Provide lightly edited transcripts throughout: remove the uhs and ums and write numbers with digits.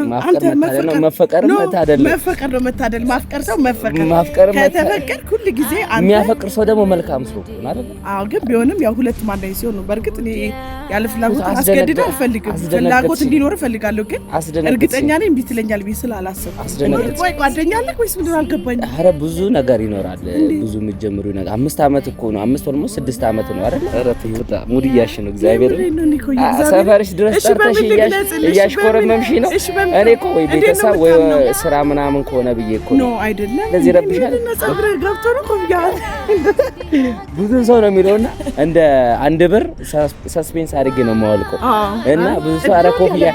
ማፍቀር ነው መታደል ማፍቀር ሰው ማፍቀር ከተፈቀደ ሁሉ ጊዜ አንተ የሚያፈቅር ሰው ደግሞ መልካም ሰው ነው አይደል? አዎ ግን ቢሆንም ያው ሁለቱም አንድ አይነት ሲሆን ነው። በርግጥ እኔ ያለ ፍላጎት አስገድደህ አልፈልግም። ፍላጎት እንዲኖር እፈልጋለሁ። ግን እርግጠኛ ነኝ እምቢ ትለኛል ብዬ ስላላሰብኩ ወይ ጓደኛ አለህ ወይስ ምንድን ነው አልገባኝም። ኧረ ብዙ ነገር ይኖራል። ብዙ የምትጀምሩ ነገር 5 አመት እኮ ነው 5 ወር 6 አመት ነው አይደል? ኧረ ተይውጣ ሙድ እያልሽ ነው። እግዚአብሔር ሰፈርሽ ድረስ ጠርተሽ እያሽኮረመምሽ ነው። እኔ እኮ ወይ ቤተሰብ ወይ ስራ ምናምን ከሆነ ብዬ እኮ ነው አይደለም። ለዚህ ረብሻል ነጸብረ ገብቶ ነው ኮፍያው ብዙ ሰው ነው የሚለውና እንደ አንድ ብር ሰስፔንስ አድርጌ ነው የማወልቀው እና ብዙ ሰው አረ ኮፍያ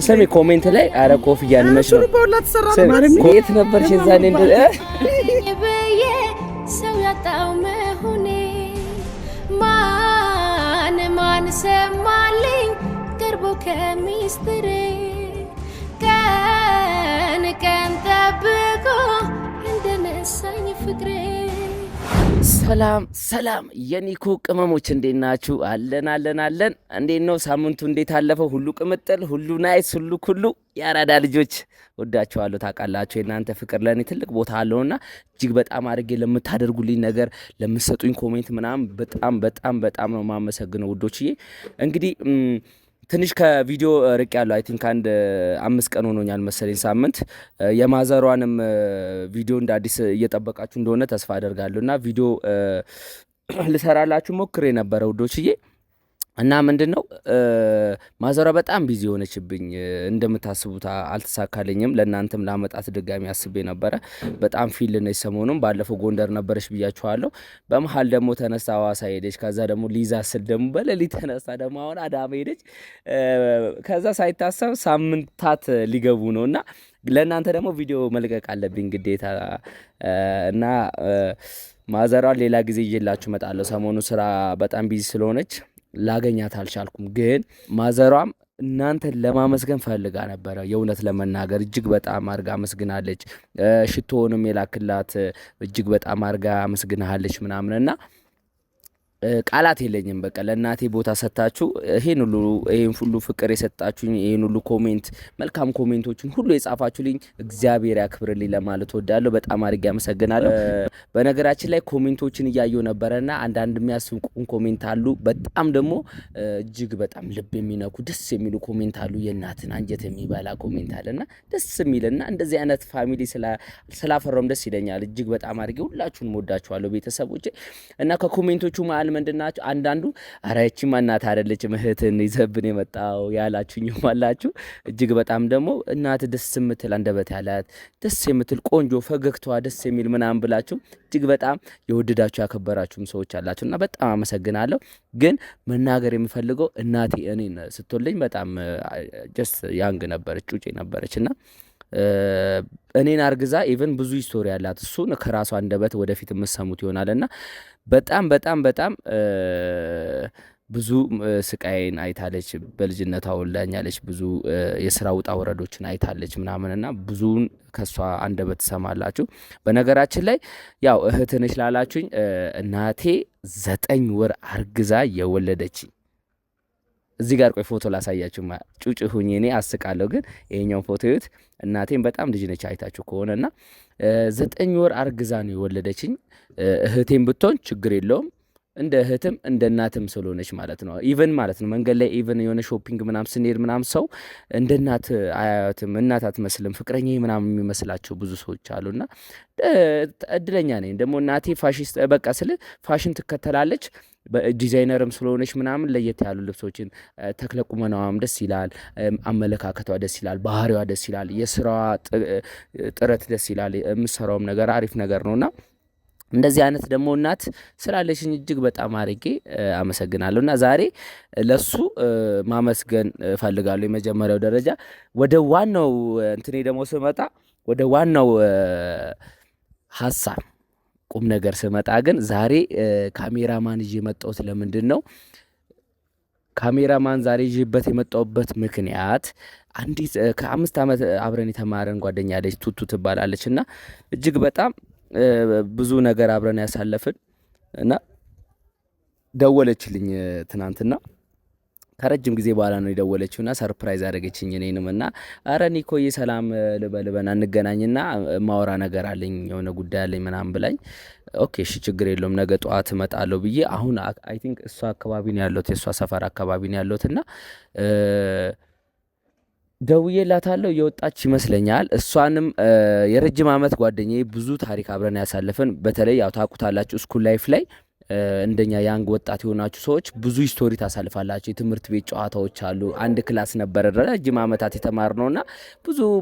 ስሚ ኮሜንት ላይ አረ ኮፍያ እንመሽ ነው የት ነበርሽ የዛኔ እንደ ሰው ያጣው መሆኔ ማን ሰማልኝ ቀርቦ ከሚስጥሬ ቀን ጠብቆ እንደነሳኝ ፍቅሬ። ሰላም የኒኮ ቅመሞች እንዴት ናችሁ? አለን። እንዴት ነው ሳምንቱ? እንዴት አለፈው? ሁሉ ቅምጥል፣ ሁሉ ናይስ፣ ሁሉ የአራዳ ልጆች ወዳችኋለሁ። ታውቃላችሁ የእናንተ ፍቅር ለእኔ ትልቅ ቦታ አለውና እጅግ በጣም አድርጌ ለምታደርጉልኝ ነገር ለምትሰጡኝ ኮሜንት ምናምን በጣም ነው የማመሰግነው ውዶችዬ። እንግዲህ ትንሽ ከቪዲዮ ርቅ ያለው አይ ቲንክ አንድ 5 ቀን ሆኖኛል መሰለኝ ሳምንት። የማዘሯንም ቪዲዮ እንደ አዲስ እየጠበቃችሁ እንደሆነ ተስፋ አደርጋለሁና ቪዲዮ ልሰራላችሁ ሞክሬ ነበረ ውዶችዬ። እና ምንድነው ማዘሯ በጣም ቢዚ ሆነችብኝ። እንደምታስቡት አልተሳካለኝም። ለእናንተም ላመጣት ድጋሚ አስቤ ነበረ። በጣም ፊል ነች ሰሞኑን። ባለፈው ጎንደር ነበረች ብያችኋለሁ። በመሀል ደግሞ ተነስታ ሐዋሳ ሄደች። ከዛ ደግሞ ሊዛ ስል ደግሞ በሌሊት ተነስታ ደግሞ አሁን አዳማ ሄደች። ከዛ ሳይታሰብ ሳምንታት ሊገቡ ነው እና ለእናንተ ደግሞ ቪዲዮ መልቀቅ አለብኝ ግዴታ እና ማዘሯን ሌላ ጊዜ ይዤላችሁ እመጣለሁ። ሰሞኑ ስራ በጣም ቢዚ ስለሆነች ላገኛት አልቻልኩም። ግን ማዘሯም እናንተን ለማመስገን ፈልጋ ነበረ። የእውነት ለመናገር እጅግ በጣም አርጋ አመስግናለች። ሽቶውንም የላክላት እጅግ በጣም አርጋ አመስግናለች ምናምንና ቃላት የለኝም። በቃ ለእናቴ ቦታ ሰጣችሁ ይሄን ሁሉ ፍቅር የሰጣችሁኝ ይሄን ሁሉ ኮሜንት መልካም ኮሜንቶችን ሁሉ የጻፋችሁልኝ እግዚአብሔር ያክብርልኝ ለማለት ወዳለሁ። በጣም አድርጌ አመሰግናለሁ። በነገራችን ላይ ኮሜንቶችን እያየሁ ነበረና አንዳንድ የሚያስቁን ኮሜንት አሉ። በጣም ደግሞ እጅግ በጣም ልብ የሚነኩ ደስ የሚሉ ኮሜንት አሉ። የእናትን አንጀት የሚበላ ኮሜንት አለና ደስ የሚልና እንደዚህ አይነት ፋሚሊ ስላፈራውም ደስ ይለኛል። እጅግ በጣም አድርጌ ሁላችሁንም ወዳችኋለሁ ቤተሰቦቼ እና ከኮሜንቶቹ መሀል ምንድናችሁ አንዳንዱ አራይቺማ እናት አይደለችም እህትን ይዘብን የመጣው ያላችሁኝም አላችሁ። እጅግ በጣም ደግሞ እናት ደስ የምትል አንደበት ያላት ደስ የምትል ቆንጆ ፈገግታዋ ደስ የሚል ምናምን ብላችሁ እጅግ በጣም የወደዳችሁ ያከበራችሁም ሰዎች አላችሁና በጣም አመሰግናለሁ። ግን መናገር የምፈልገው እናቴ እኔን ስትወልደኝ በጣም ጀስት ያንግ ነበረች ጩጬ ነበረችና እኔን አርግዛ ኢቭን ብዙ ስቶሪ ያላት እሱን ከራሷ አንደበት ወደፊት የምትሰሙት ይሆናልና በጣም ብዙ ስቃይን አይታለች። በልጅነቷ ወልዳኛለች። ብዙ የስራ ውጣ ወረዶችን አይታለች ምናምንና ብዙን ከሷ አንደበት ትሰማላችሁ። በነገራችን ላይ ያው እህትነች ላላችሁኝ እናቴ 9 ወር አርግዛ የወለደች እዚህ ጋር ቆይ ፎቶ ላሳያችሁ። ጩጭ ሁኝ እኔ አስቃለሁ፣ ግን ይሄኛው ፎቶ ይዩት። እናቴም በጣም ልጅ ነች አይታችሁ ከሆነና 9 ወር አርግዛ ነው የወለደችኝ። እህቴም ብትሆን ችግር የለውም እንደ እህትም እንደ እናትም ስለሆነች ማለት ነው። ኢቨን ማለት ነው መንገድ ላይ ኢቨን የሆነ ሾፒንግ ምናምን ስንሄድ ምናምን ሰው እንደ እናት አያያትም፣ እናት አትመስልም፣ ፍቅረኛ ምናምን የሚመስላቸው ብዙ ሰዎች አሉና እድለኛ ነኝ ደግሞ እናቴ ፋሽስት በቃ ስለ ፋሽን ትከተላለች። በዲዛይነርም ስለሆነች ምናምን ለየት ያሉ ልብሶችን ተክለ ቁመናዋም ደስ ይላል፣ አመለካከቷ ደስ ይላል፣ ባህሪዋ ደስ ይላል፣ የስራዋ ጥረት ደስ ይላል፣ የምትሰራውም ነገር አሪፍ ነገር ነውና እንደዚህ አይነት ደግሞ እናት ስላለሽኝ እጅግ በጣም አርጌ አመሰግናለሁ። እና ዛሬ ለሱ ማመስገን ፈልጋለሁ። የመጀመሪያው ደረጃ ወደ ዋናው እንትኔ ደግሞ ስመጣ ወደ ዋናው ሀሳብ ቁም ነገር ስመጣ ግን ዛሬ ካሜራማን ይዤ የመጣሁት ለምንድን ነው? ካሜራማን ዛሬ ይዤበት የመጣሁበት ምክንያት አንዲት ከ5 ዓመት አብረን የተማረን ጓደኛ ልጅ ቱቱ ትባላለች እና እጅግ በጣም ብዙ ነገር አብረን ያሳለፍን እና ደወለችልኝ ትናንትና። ከረጅም ጊዜ በኋላ ነው የደወለችውና ሰርፕራይዝ አደረገችኝ እኔንም እና አረ ኒኮዬ ሰላም ልበልበና እንገናኝና ማወራ ነገር አለኝ የሆነ ጉዳይ አለኝ ምናምን ብላኝ ኦኬ እሺ ችግር የለውም ነገ ጠዋት እመጣለሁ ብዬ አሁን አይ ቲንክ እሷ አካባቢ ነው ያለሁት የእሷ ሰፈር አካባቢ ነው ያለሁትና ደውዬላታለሁ የወጣች ይመስለኛል። እሷንም የረጅም ዓመት ጓደኛዬ ብዙ ታሪክ አብረን ያሳለፈን በተለይ ያው ታውቁታላችሁ ስኩል ላይፍ ላይ እንደኛ ያንግ ወጣት የሆናችሁ ሰዎች ብዙ ሂስቶሪ ታሳልፋላችሁ። የትምህርት ቤት ጨዋታዎች አሉ። አንድ ክላስ ነበረ ረጅም ዓመታት የተማርነውና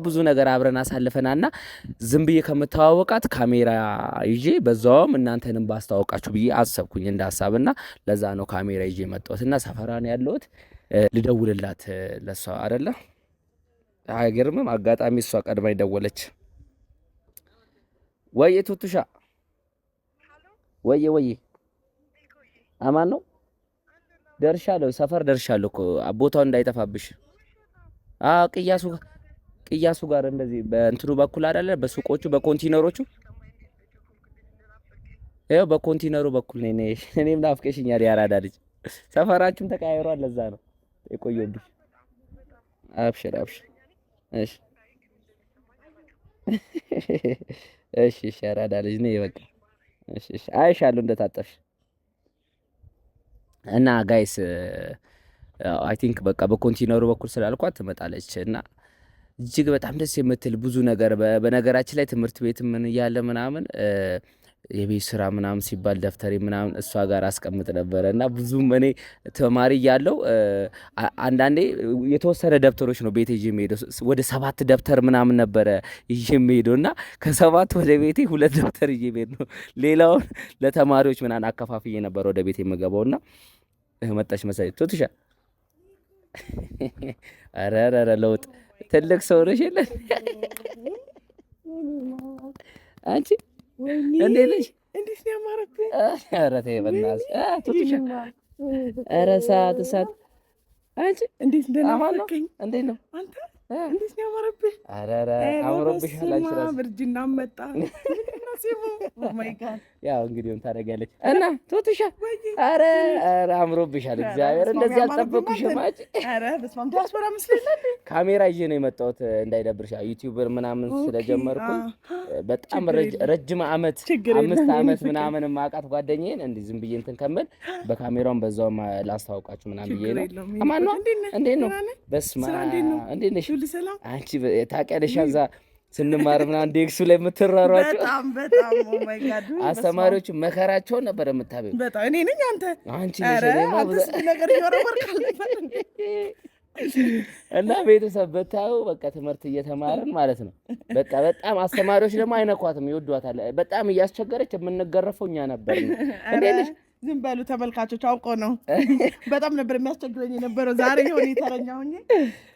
ብዙ ነገር አብረን አሳልፈናልና ዝም ብዬ ከምተዋወቃት ካሜራ ይዤ በዛውም እናንተንም ባስተዋወቃችሁ ብዬ አሰብኩኝ እንደ ሀሳብና ለዛ ነው ካሜራ ይዤ መጣሁትና ሰፈራን ያለሁት ልደውልላት ለሷ አይደለ አይገርምም። አጋጣሚ እሷ ቀድማኝ ደወለች። ወይዬ ቱቱሻ ወይዬ አማን ነው ደርሻለሁ። ሰፈር ደርሻለሁ እኮ ቦታው እንዳይጠፋብሽ። ቅያሱ ጋር እንደዚህ በእንትኑ በኩል አይደለ በሱቆቹ በኮንቲነሮቹ ይኸው በኮንቲነሩ በኩል ነኝ። እኔም ናፍቀሽኛል ያራዳ ልጅ። ሰፈራችሁም ተቀያይሯል ለዛ ነው የቆየሁብሽ። አብሽር እሺ ያራዳ ልጅ ነኝ በቃ እሺ አይሻለሁ እንደታጠፍሽ እና ጋይስ አይ ቲንክ በቃ በኮንቲነሩ በኩል ስላልኳት ትመጣለች እና እጅግ በጣም ደስ የምትል ብዙ ነገር በነገራችን ላይ ትምህርት ቤት ምን እያለ ምናምን የቤት ስራ ምናምን ሲባል ደብተሬ ምናምን እሷ ጋር አስቀምጥ ነበረ እና ብዙም እኔ ተማሪ እያለሁ አንዳንዴ የተወሰነ ደብተሮች ነው ቤቴ ይዤ የምሄደው ወደ 7 ደብተር ምናምን ነበረ ይዤ የምሄደው እና ከ7 ወደ ቤቴ 2 ደብተር ይዤ የምሄድ ነው። ሌላውን ለተማሪዎች ምናምን አከፋፍዬ ነበር ወደ ቤቴ የምገባውና መጣች መሰለኝ ቱቱሻ። ኧረ ለውጥ ትልቅ ሰው ነሽ የለ አንቺ እንዴት ነሽ? እንዴት ነው ያማረብኝ? ኧረ ተይ በእናትሽ ቱቱሻ። ኧረ እሳት አንቺ እንዴት እንደናፈቀኝ እንዴት ነው አንተ? እንዴት ነው ያማረብኝ? ኧረ አምሮብሻል አንቺ እራስሽ ብርጅና መጣ ማይ ጋድ ያው እንግዲህ ታደርጊያለሽ እና ቱቱሻ ኧረ አምሮብሻል። እግዚአብሔር እንደዚህ አልጠበቅኩሽም። ኧረ በስመ አብ ዲያስፖራ መስለኝ ካሜራ ይዤ ነው የመጣሁት እንዳይደብርሽ ዩቲዩበር ምናምን ስለጀመርኩ በጣም ረጅም ዓመት 5 ዓመት ምናምን ማውቃት ጓደኛዬን እንዲህ ዝም ብዬ እንትን ከምል በካሜራውን በዛውም ላስታውቃችሁ ምናምን ብዬ ነው። አማን ነው እንዴት ነው? በስመ አብ እንዴት ነሽ? አንቺ ታውቂያለሽ እዛ ስንማር ምናምን ዴክሱ ላይ የምትራሯቸው በጣም ኦ ማይ ጋድ አስተማሪዎቹ መከራቸውን ነበር የምታበዩ። በጣም እኔ ነኝ አንቺ ነሽ ነገር ይወረወርካል እና ቤተሰብ በታው በቃ ትምህርት እየተማረን ማለት ነው። በቃ በጣም አስተማሪዎች ደግሞ አይነኳትም፣ ይወዷታል። በጣም እያስቸገረች የምንገረፈው እኛ ነበር። እንዴት ነሽ? ዝም በሉ ተመልካቾች፣ አውቆ ነው በጣም ነበር የሚያስቸግረኝ የነበረው። ዛሬ የሆነ የተረኛ ሆኜ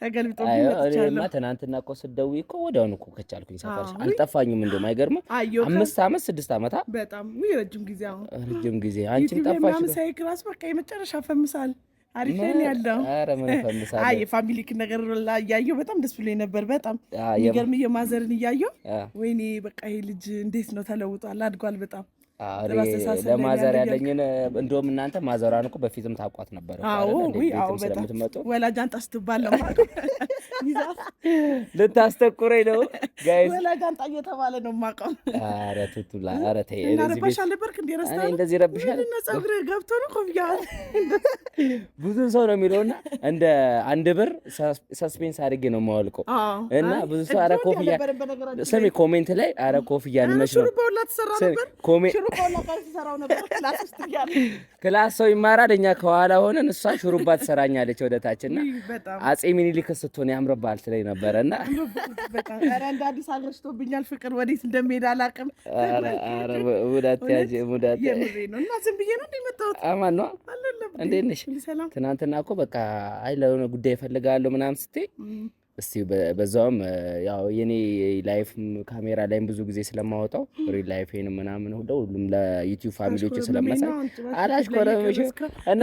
ተገልብጦብኝ መጥቻለሁ። ትናንትና እኮ ስትደውይ እኮ ወዲያውኑ እኮ ከቻልኩኝ ሰፈርሽ አልጠፋኝም። እንደውም አይገርምም 5 ዓመት 6 ዓመት በጣም ረጅም ጊዜ። አሁን ረጅም ጊዜ አንቺም ጠፋሽ። ሳይ ክላስ በቃ የመጨረሻ ፈምሳል። አሪፍ ነው ያለው። ኧረ ምን ፈምሳል። የፋሚሊ ነገር እያየሁ በጣም ደስ ብሎኝ ነበር። በጣም የሚገርም የማዘርን እያየሁ ወይኔ በቃ ይሄ ልጅ እንዴት ነው ተለውጧል፣ አድጓል በጣም ለማዘር ያለኝን እንደውም እናንተ ማዘሯን እኮ በፊትም ታውቋት ነበር። ስለምትመጡ ወላጅ አንጣ ስትባል ልታስተኩረኝ ነው ጋይስ። ወላጅ አንጣ እየተባለ ነው የማውቀው። ኧረ ቱቱላ ኧረ ተይ ረባሽ አልነበርክ እንደ ረስታ እንደዚህ ረብሻል። ፀጉርህ ገብቶ ነው ኮፍያ ብዙ ሰው ነው የሚለውና እንደ 1 ብር ሰስፔንስ አድርጌ ነው የማወልቀው እና ብዙ ሰው ኧረ ኮፍያ ስሚ ኮሜንት ላይ ኧረ ኮፍያ ንመሽ ነው ክላስ ሰው ይማራል። እኛ ከኋላ ሆነን እሷ ሹሩባ ትሰራኛለች ወደታችና አጼ ሚኒሊክ ስትሆን ያምርባል ስለኝ ነበረና ኧረ እንደ አዲስ አገርሽቶብኛል። ፍቅር ወዴት እንደሚሄድ አላውቅም። ኧረ ሙዳት ያጂ ሙዳት ነው እና ዝም ብዬ ነው እንደመጣሁት። አማን ነው እንዴት ነሽ? ትናንትና እኮ በቃ አይ ለሆነ ጉዳይ እፈልጋለሁ ምናምን ስትይ እስቲ በዛውም ያው የኔ ላይፍ ካሜራ ላይም ብዙ ጊዜ ስለማወጣው ሪል ላይፌን ምናምን ሁሉም ለዩቲዩብ ፋሚሊዎች ስለማሳይ አላሽኮረምሽ እና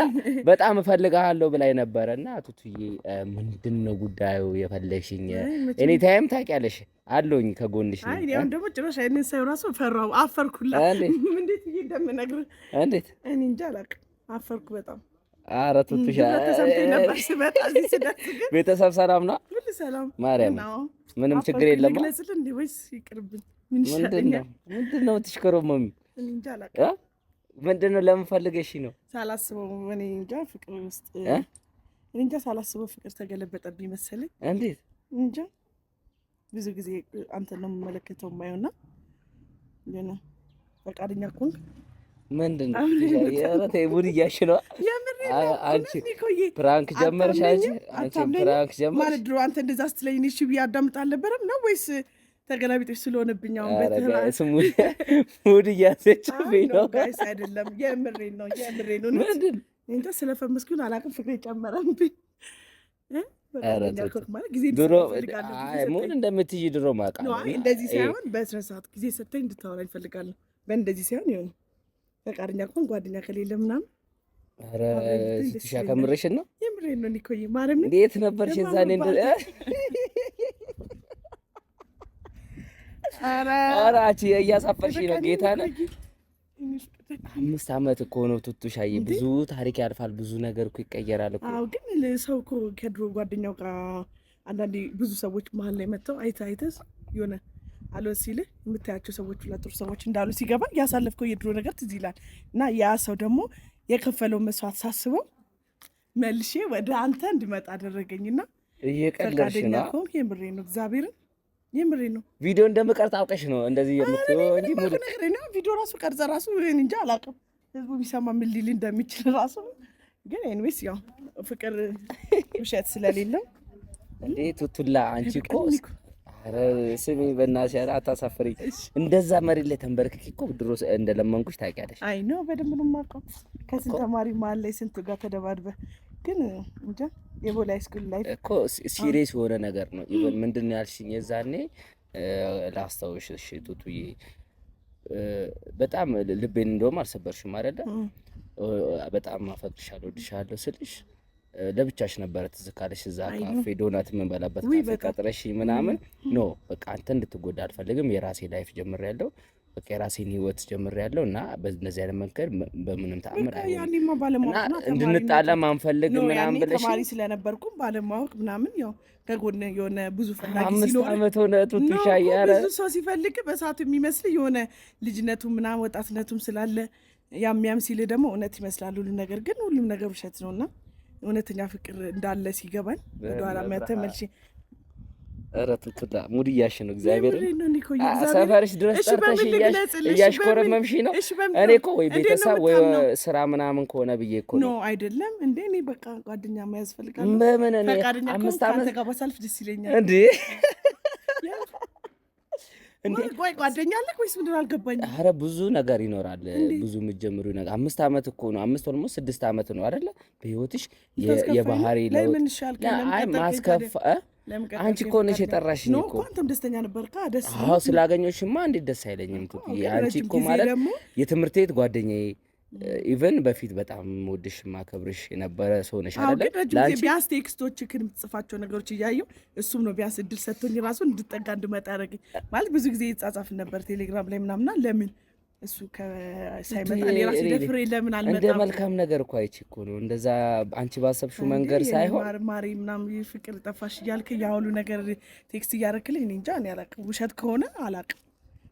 በጣም እፈልጋለሁ ብላኝ ነበረ እና ቱቱዬ ምንድነው ጉዳዩ የፈለሽኝ? እኔ ታይም ታውቂያለሽ አለኝ ከጎንሽ ነው። አይ ያው ደግሞ ጭራሽ አይኔ ሳይው ራሱ ፈራው አፈርኩላ። እንዴት እንደምነግርህ እንዴት እኔ እንጃ አላውቅም። አፈርኩ በጣም ኧረ ቱቱሻ ተሰምቶኝ ነበር ስመጣ እዚህ ስደርስ ግን ቤተሰብ ሰላም ነው? ሁሉ ሰላም ማርያም ምንም ችግር የለም። ግለጽልህ እንዴ ወይስ ይቅርብኝ? ምን ይሻለኛል? ምንድን ነው ትሽከረመሚ? እንጃ አላውቅም። ምንድን ነው ለምን ፈልገሽ ነው? ሳላስበው እኔ እንጃ ፍቅር ውስጥ እኔ እንጃ ሳላስበው ፍቅር ተገለበጠብኝ መሰለኝ። እንዴት እንጃ ብዙ ጊዜ አንተ ነው የምመለከተው የማየውና የሆነ ፈቃደኛ ከሆንክ ምንድን ነው ተይ ሙድ እያልሽ ነው። አንቺ ፕራንክ ጀመርሽ? አንቺ ፕራንክ ጀመርሽ ማለት ድሮ አንተ እንደዛ ስትለኝ እሺ ብዬ አዳምጥ አልነበረም ነው ወይስ ተገላቢጦሽ ስለሆነብኝ አሁን በተራስ ሙድ እያሰችብኝ ነው? ጋይስ አይደለም የምሬን ነው ምንድን እንጃ ስለፈመስኩኝ አላውቅም። ፍቅሬ ጨመረብኝ። ድሮ ሙድ እንደምትይ ድሮ ማውቃለሁ። እንደዚህ ሳይሆን በስነ ስርዓት ጊዜ ሰጥተኝ እንድታወራኝ እፈልጋለሁ። በእንደዚህ ሳይሆን ይሁን ፈቃደኛ ከሆን ጓደኛ ከሌለ ምናምን። ኧረ ስትሻ ከምርሽን ነው? የምሬን ነው ኒኮዬ ማርያም። እንዴት ነበርሽ የዛኔ? ኧረ አንቺ እያሳፈርሽ ነው ጌታ ነው። 5 ዓመት እኮ ነው ቱቱሻዬ። ብዙ ታሪክ ያልፋል፣ ብዙ ነገር እኮ ይቀየራል እኮ። አዎ ግን ሰው እኮ ከድሮ ጓደኛው ጋር አንዳንዴ ብዙ ሰዎች መሀል ላይ መጥተው አይተህ የሆነ አልወስ ሲልህ የምታያቸው ሰዎች ሁለቱ ሰዎች እንዳሉ ሲገባ ያሳለፍከው የድሮ ነገር ትዝ ይላል። እና ያ ሰው ደግሞ የከፈለው መስዋዕት ሳስበው መልሼ ወደ አንተ እንድመጣ አደረገኝና እየቀለድሽ ነው። የምሬን ነው እግዚአብሔርን የምሬን ነው። ቪዲዮ እንደምቀርጽ አውቀሽ ነው እንደዚህ የምትለው እንጂ ሙሉ ነገር ነው። ቪዲዮ ራሱ ቀርጸ ራሱ እንጃ አላውቅም ህዝቡ ቢሰማ ምን ሊል እንደሚችል ራሱ። ግን ኤኒዌይስ ያው ፍቅር ውሸት ስለሌለው እንዴ ቱቱላ አንቺ እኮ ኧረ ስሚ በእናትሽ አታሳፍሪ። እንደዛ መሬት ላይ ተንበርክኪ እኮ ድሮ እንደለመንኩሽ ታውቂያለሽ። አይ ነው በደንብ ነው የማውቀው። ከስንት ተማሪ መሀል ላይ ስንት ጋር ተደባድበህ ግን እንጃ የቦሌ ሃይስኩል ላይ እኮ ሲሪየስ የሆነ ነገር ነው። ኢቨን ምንድን ነው ያልሽኝ የዛኔ ላስታውሽ። እሺ ቱቱዬ በጣም ልቤን እንደውም አልሰበርሽም አይደለ? በጣም አፈቅርሻለሁ ወድሻለሁ ስልሽ ለብቻሽ ነበረ ትዝ ካለሽ እዛ ካፌ ዶናት የምንበላበት ካፌ ቀጥረሽ ምናምን ኖ በቃ አንተ እንድትጎዳ አልፈልግም፣ የራሴ ላይፍ ጀምሬያለሁ፣ በቃ የራሴን ህይወት ጀምሬያለሁ እና በእነዚህ አይነት መንገድ በምንም ተአምር እንድንጣላ ማንፈልግ ምናምን ብለሽ ተማሪ ስለነበርኩም ባለማወቅ ምናምን ያው ከጎን የሆነ ብዙ ፈላጊ 5 ዓመት ሆነ ቱቱሻ ያረ ብዙ ሰው ሲፈልግ በሰዓቱ የሚመስል የሆነ ልጅነቱ ምናምን ወጣትነቱም ስላለ ያም ሲል ደግሞ እውነት ይመስላል ሁሉ ነገር፣ ግን ሁሉም ነገር ውሸት ነውና እውነተኛ ፍቅር እንዳለ ሲገባኝ ወደኋላ መተመልሽ። ኧረ ቱቱላ ሙድ እያልሽ ነው። እግዚአብሔር ሰፈርሽ ድረስ ጠርተሽ እያሽኮረመምሽ ነው። እኔ እኮ ወይ ቤተሰብ ወይ ስራ ምናምን ከሆነ ብዬ እኮ ነው። አይደለም እንዴ እኔ በቃ ጓደኛ መያዝ ፈልጋለሁ። በምን እኔ 5 ዓመት ጋር ባሳልፍ ደስ ይለኛል። እንዴ እንዴ ቆይ ጓደኛ አለህ ወይስ ምንድን ነው አልገባኝም። ኧረ ብዙ ነገር ይኖራል። ብዙ የምትጀምሩ ነገር 5 ዓመት እኮ ነው። 5 ኦልሞስት 6 ዓመት ነው አይደለ? በህይወትሽ የባህሪ ለውጥ ማስከፋ አንቺ እኮ ነሽ የጠራሽኝ እኮ። አንተም ደስተኛ ነበርካ? ደስ አዎ ስላገኘሁሽማ እንዴት ደስ አይለኝም ቱቱዬ። አንቺ እኮ ማለት የትምህርት ቤት ጓደኛዬ ኢቨን በፊት በጣም ወድሽ ማከብርሽ የነበረ ሰው ነሽ አይደለ? ለአንቺ ቢያንስ ቴክስቶችህን የምትጽፋቸው ነገሮች እያየሁ እሱም ነው ቢያንስ እድል ሰጥቶኝ ራሱ እንድጠጋ እንድመጣ ያደረገኝ። ማለት ብዙ ጊዜ ይጻጻፍ ነበር ቴሌግራም ላይ ምናምና ለምን እሱ ሳይመጣ ራሱ ደፍሬ ለምን አልመጣም? እንደ መልካም ነገር እኮ አይቼ እኮ ነው እንደዛ አንቺ ባሰብሽው መንገድ ሳይሆን ማሪ ምናምን ፍቅር ጠፋሽ እያልክ ያ ሁሉ ነገር ቴክስት እያደረክልኝ እኔ እንጃ እኔ አላውቅም። ውሸት ከሆነ አላውቅም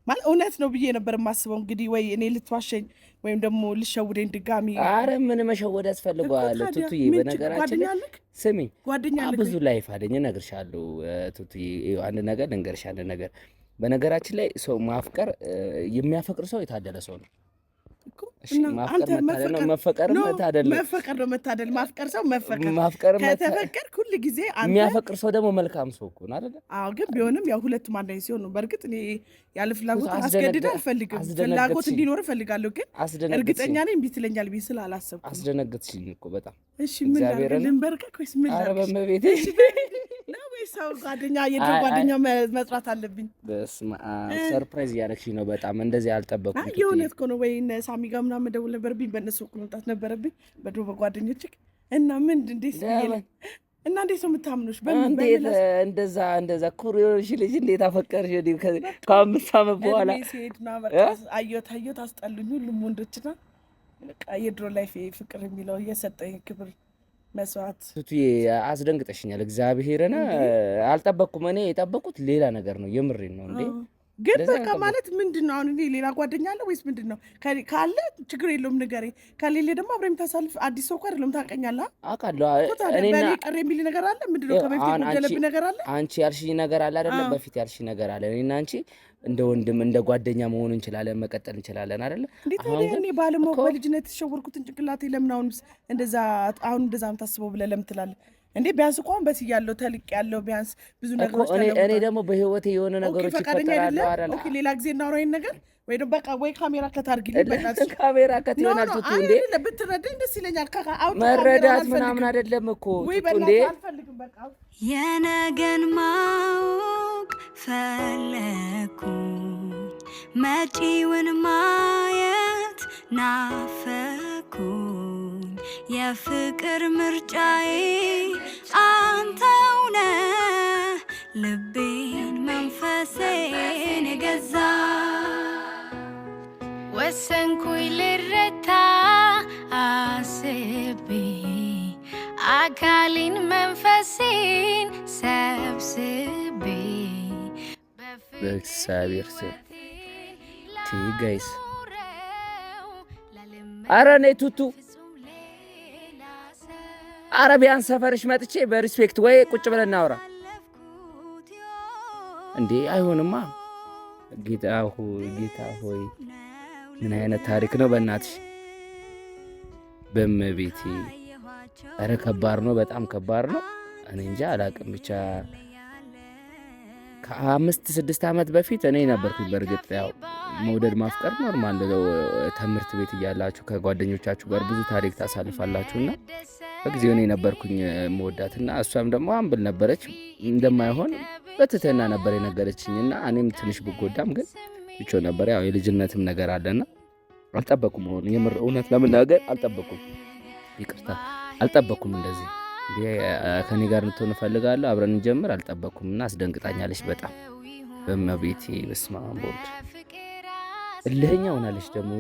ማለት እውነት ነው ብዬ ነበር የማስበው። እንግዲህ ወይ እኔ ልትዋሸኝ ወይም ደግሞ ልሸውደኝ ድጋሚ። አረ ምን መሸወድ ያስፈልገዋል ቱቱዬ? በነገራችን ስሚ ጓደኛ ብዙ ላይፍ አለኝ እነግርሻለሁ ቱቱዬ። አንድ ነገር ልንገርሽ፣ አንድ ነገር በነገራችን ላይ ሰው ማፍቀር የሚያፈቅር ሰው የታደለ ሰው ነው። መፈቀር መታደል ነው መታደል። ማፍቀር ሰው መፈቀር ከተፈቀር ሁሉ ጊዜ የሚያፈቅር ሰው ደግሞ መልካም ሰው እኮ ነው አይደል? አዎ ግን ቢሆንም ያው ሁለቱም አንድ አይነት ሲሆን ነው። በእርግጥ እኔ ያለ ፍላጎት አስገድደህ አልፈልግም። ፍላጎት እንዲኖር እፈልጋለሁ። ግን እርግጠኛ ነኝ እምቢ ትለኛል ብዬ ስላላሰብኩ አስደነገጥሽኝ እኮ በጣም። እሺ ምን ልንበርከክ ወይስ ምን ላድርግ? ኧረ በመቤቴ ነው ወይስ ሰው ጓደኛ የድሮ ጓደኛ መጥራት አለብኝ? በስመ አብ ሰርፕራይዝ እያደረግሽኝ ነው በጣም። እንደዚህ አልጠበኩም። የእውነት እኮ ነው። ወይ ሳሚ ጋር ምናምን መደውል ነበረብኝ፣ በእነሱ እኮ መምጣት ነበረብኝ በድሮ በጓደኞች እና ምን እንዴት እና እንዴት ነው የምታምኑሽ? እንዴት እንደዛ ኩሪዮሽ ልጅ እንዴት አፈቀርሽ? ከ5 ዓመት በኋላ ሲሄድ ና በቃ አየሁት አስጠሉኝ ሁሉም ወንዶችና የድሮ ላይፍ ፍቅር የሚለው እየሰጠኝ ክብር መስዋዕት ቱቱዬ አስደንግጠሽኛል። እግዚአብሔርን አልጠበቅኩም። እኔ የጠበቁት ሌላ ነገር ነው። የምሬን ነው እንዴ። ግን በቃ ማለት ምንድን ነው አሁን እኔ ሌላ ጓደኛ አለ ወይስ ምንድን ነው? ካለ ችግር የለውም ንገረኝ፣ ከሌለ ደግሞ አብረን የምታሳልፍ አዲስ ሰው እኮ አይደለም ታውቀኛለህ። አውቃለሁ። እኔና ቅር የሚል ነገር አለ ምንድን ነው? ከበፊት የጎደለብህ ነገር አለ? አንቺ ያልሽኝ ነገር አለ አይደለም? በፊት ያልሽኝ ነገር አለ። እኔና አንቺ እንደ ወንድም እንደ ጓደኛ መሆን እንችላለን፣ መቀጠል እንችላለን አይደለ? እንዴት ነው እኔ ባለማወቅ በልጅነት የተሸወርኩትን ጭንቅላቴ ለምን አሁን እንደዛ የምታስበው ብለህ ለምን ትላለህ እንዴ? ቢያንስ እኮ በስ ያለው ተልቅ ያለው ቢያንስ ብዙ ነገሮች እኔ ደግሞ በህይወቴ የሆነ ነገሮች ይፈጠራሉ አይደል? ኦኬ ሌላ ጊዜ እናውራ ይሄን ነገር ወይ ደግሞ በቃ ወይ ካሜራ ከታርግልኝ በእናትሽ ካሜራ ከት ይሆናል ቱቱ እንዴ ብትረዳኝ ደስ ይለኛል። መረዳት ምናምን አይደለም እኮ ቱቱ እንዴ አልፈልግም። በቃ የነገን ማወቅ ፈለኩ መጪውን ማየት ናፈኩኝ የፍቅር ምርጫዬ አንተው ነህ ልቤን መንፈሴን የገዛ ወሰንኩኝ ልረታ አስቤ አካሌን መንፈሴን ሰብስቤ በእግዚአብሔር ስም ጋይስ ኧረ እኔ ቱቱ ኧረ ቢያንስ ሰፈርሽ መጥቼ በሪስፔክት ወይ ቁጭ ብለን እናውራ እንዴ። አይሆንማ። ጌታ ሆይ ምን አይነት ታሪክ ነው በእናትሽ በመቤቴ። ኧረ ከባድ ነው፣ በጣም ከባድ ነው። እኔ እንጃ አላቅም። ብቻ ከ5-6 ዓመት በፊት እኔ ነበርኩኝ። በእርግጥ ያው መውደድ ማፍቀር ኖርማል ነው። ትምህርት ቤት እያላችሁ ከጓደኞቻችሁ ጋር ብዙ ታሪክ ታሳልፋላችሁና በጊዜው እኔ ነበርኩኝ መወዳትና እሷም ደግሞ አምብል ነበረች። እንደማይሆን በትህትና ነበር የነገረችኝና እኔም ትንሽ ብጎዳም ግን ብቻ ነበር። ያው የልጅነትም ነገር አለና አልጠበኩም። ሆነ የምር እውነት ለመናገር አልጠበኩም። ይቅርታ አልጠበኩም። እንደዚህ ከኔ ጋር እንድትሆን እፈልጋለሁ፣ አብረን እንጀምር አልጠበኩምና አስደንግጣኛለች በጣም በመቤቴ። በስመ አብ ወልድ እልህኛ ሆናለች። ደግሞ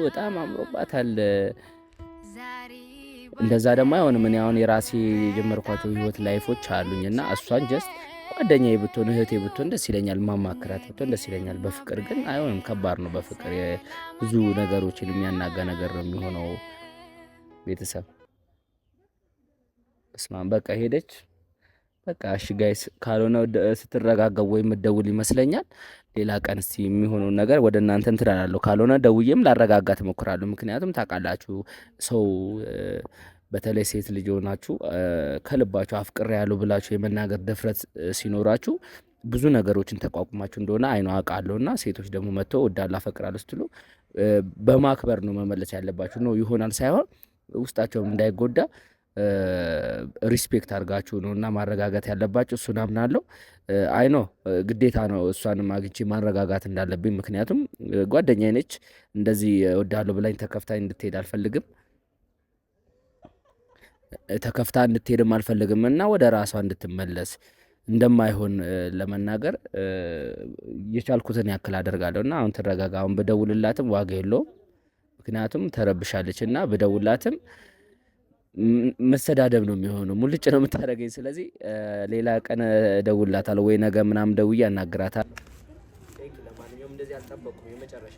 በጣም አምሮባታል። እንደዛ ደግሞ አይሆንም። እኔ አሁን የራሴ የጀመርኳቸው ህይወት ላይፎች አሉኝና እሷን ጀስት ጓደኛዬ ብትሆን እህቴ ብትሆን ደስ ይለኛል፣ ማማክራት ብትሆን ደስ ይለኛል። በፍቅር ግን አይሆንም። ከባድ ነው። በፍቅር ብዙ ነገሮችን የሚያናጋ ነገር ነው የሚሆነው። ቤተሰብ እስማን በቃ ሄደች። በቃ እሺ ጋይስ፣ ካልሆነ ስትረጋገው ወይም ደውል ይመስለኛል። ሌላ ቀን እስቲ የሚሆነውን ነገር ወደ እናንተ እንትላላለሁ። ካልሆነ ደውዬም ላረጋጋት እሞክራለሁ። ምክንያቱም ታውቃላችሁ ሰው በተለይ ሴት ልጅ ሆናችሁ ከልባችሁ አፍቅሬ ያለው ብላችሁ የመናገር ድፍረት ሲኖራችሁ ብዙ ነገሮችን ተቋቁማችሁ እንደሆነ አይነው አውቃለሁና ሴቶች ደግሞ መጥተው እወዳለሁ አፈቅራለሁ ስትሉ በማክበር ነው መመለስ ያለባችሁ ነው ይሆናል ሳይሆን ውስጣቸውም እንዳይጎዳ ሪስፔክት አድርጋችሁ ነውና ማረጋጋት ያለባችሁ። እሱን አምናለሁ። አይኖ ግዴታ ነው እሷንም አግኝቼ ማረጋጋት እንዳለብኝ። ምክንያቱም ጓደኛዬ ነች። እንደዚህ እወዳለሁ ብላኝ ተከፍታ እንድትሄድ አልፈልግም። ተከፍታ እንድትሄድም አልፈልግም እና ወደ ራሷ እንድትመለስ እንደማይሆን ለመናገር የቻልኩትን ያክል አደርጋለሁ። እና አሁን ትረጋጋ። አሁን ብደውልላትም ዋጋ የለውም። ምክንያቱም ተረብሻለች እና ብደውልላትም መሰዳደብ ነው የሚሆነው። ሙልጭ ነው የምታደርገኝ። ስለዚህ ሌላ ቀን እደውልላታለሁ ወይ ነገ ምናምን ደውዬ አናግራታለሁ። ለማንኛውም እንደዚህ አልጠበቁም። የመጨረሻ